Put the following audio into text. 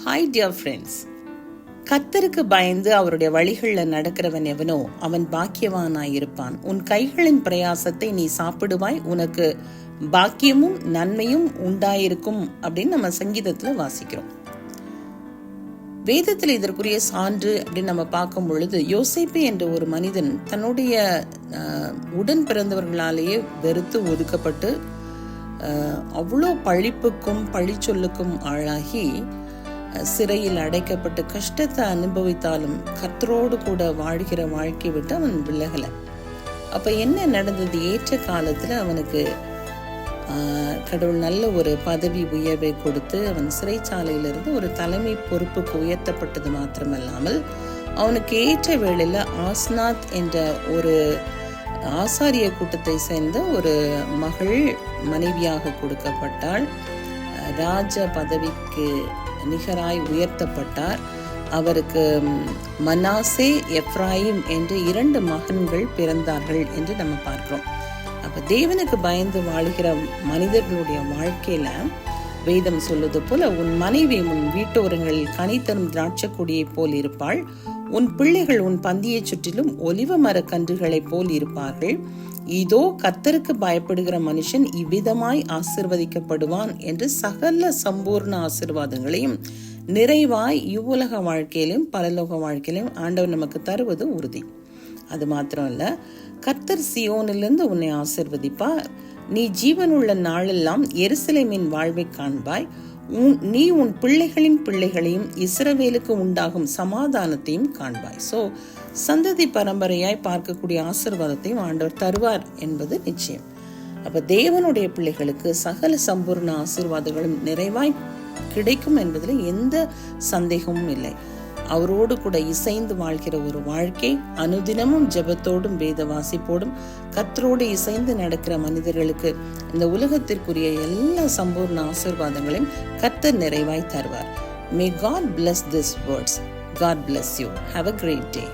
Hi dear friends. கர்த்தருக்கு பயந்து அவருடைய வழிகளில் நடக்கிறவன் எவனோ அவன் பாக்கியவானாயிருப்பான். உன் கைகளின் பிரயாசத்தை நீ சாப்பிடுவாய், உனக்கு பாக்கியமும் நன்மையும் உண்டாயிருக்கும் அப்படின்னு நம்ம சங்கீதத்துல வாசிக்கிறோம். வேதத்தில் இதற்குரிய சான்று அப்படின்னு நம்ம பார்க்கும் பொழுது, யோசேப்பு என்ற ஒரு மனிதன் தன்னுடைய உடன் பிறந்தவர்களாலேயே வெறுத்து ஒதுக்கப்பட்டு அவ்வளோ பழிப்புக்கும் பழிச்சொல்லுக்கும் ஆளாகி சிறையில் அடைக்கப்பட்டு கஷ்டத்தை அனுபவித்தாலும் கர்த்தரோடு கூட வாழ்கிற வாழ்க்கை விட்டு அவன் விலகலை. அப்ப என்ன நடந்தது? ஏற்ற காலத்துல அவனுக்கு கடவுள் நல்ல ஒரு பதவி உயர்வை கொடுத்து அவன் சிறைச்சாலையிலிருந்து ஒரு தலைமை பொறுப்புக்கு உயர்த்தப்பட்டது மாத்திரமல்லாமல், அவனுக்கு ஏற்ற வேளையில ஆஸ்நாத் என்ற ஒரு ஆசாரிய கூட்டத்தை சேர்ந்த ஒரு மகள் மனைவியாக கொடுக்கப்பட்டாள். ராஜ பதவிக்கு நிகராய் உயர்த்தப்பட்டார். அவருக்கு மனாசே, எப்ராயிம் என்று 2 மகன்கள் பிறந்தார்கள் என்று நம்ம பார்க்கிறோம். அப்ப தேவனுக்கு பயந்து வாழ்கிற மனிதர்களுடைய வாழ்க்கையில வேதம் சொல்லுவது போல, உன் மனைவி உன் வீட்டோரங்களில் கனி தரும் திராட்சை கொடியை போல் இருப்பாள், உன் பிள்ளைகள் உன் பந்தியை சுற்றிலும் ஒலிவ மர கன்றுகளை போல் இருப்பார்கள். இதோ கர்த்தருக்கு பயப்படுகிற மனுஷன் இவ்விதமாய் ஆசிர்வதிக்கப்படுவான் என்று சகல சம்பூர்ண ஆசீர்வாதங்களையும் நிறைவாய் இவ்வுலக வாழ்க்கையிலும் பரலோக வாழ்க்கையிலும் ஆண்டவர் நமக்கு தருவது உறுதி. அது மாத்திரம் இல்ல, கர்த்தர் சியோனிலிருந்து உன்னை ஆசிர்வதிப்பார். நீ ஜீவனுள்ள நாளெல்லாம் எருசலேமின் வாழ்வை காண்பாய். நீ உன் பிள்ளைகளின் பிள்ளைகளையும் இஸ்ரவேலுக்கு உண்டாகும் சமாதானத்தையும் காண்பாய். சந்ததி பரம்பரையாய் பார்க்கக்கூடிய ஆசீர்வாதத்தையும் ஆண்டவர் தருவார் என்பது நிச்சயம். அப்ப தேவனுடைய பிள்ளைகளுக்கு சகல சம்பூர்ண ஆசீர்வாதங்களும் நிறைவாய் கிடைக்கும் என்பதில் எந்த சந்தேகமும் இல்லை. அவரோடு கூட இசைந்து வாழ்கிற ஒரு வாழ்க்கை, அனுதினமும் ஜெபத்தோடும் வேத வாசிப்போடும் கர்த்தரோடு இசைந்து நடக்கிற மனிதர்களுக்கு இந்த உலகத்திற்குரிய எல்லா சம்பூர்ண ஆசீர்வாதங்களையும் கர்த்தர் நிறைவாய் தருவார். May God bless these words. God bless you. Have a great day.